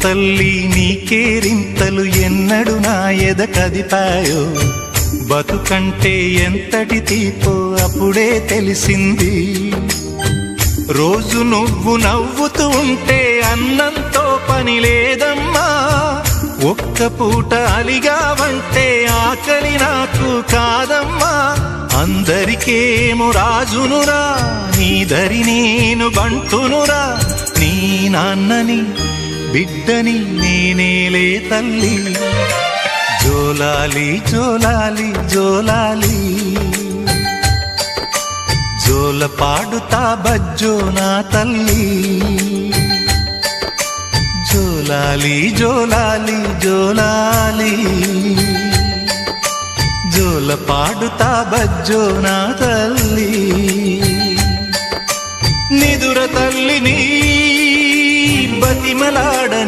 తల్లి నీకేరింతలు ఎన్నడు నా ఎద కదిపాయో, బతుకంటే ఎంతటి తీపో అప్పుడే తెలిసింది. రోజు నువ్వు నవ్వుతూ ఉంటే అన్నంతో పని లేదమ్మా, ఒక్క పూట అలిగావంటే ఆకలి నాకు కాదమ్మా. అందరికేమో రాజునురా, నీ దరి నేను బంటునురా, నీ నాన్నని బిడ్డని నేనేలే తల్లి. జోలాలి జోలాలి జోలాలి, జోల పాడుతా బజ్జో నా తల్లి. జోలాలి జోలాలి జోలాలి, జోల పాడుతా బజ్జో నా తల్లి. నిదుర తల్లిని బతిమలాడని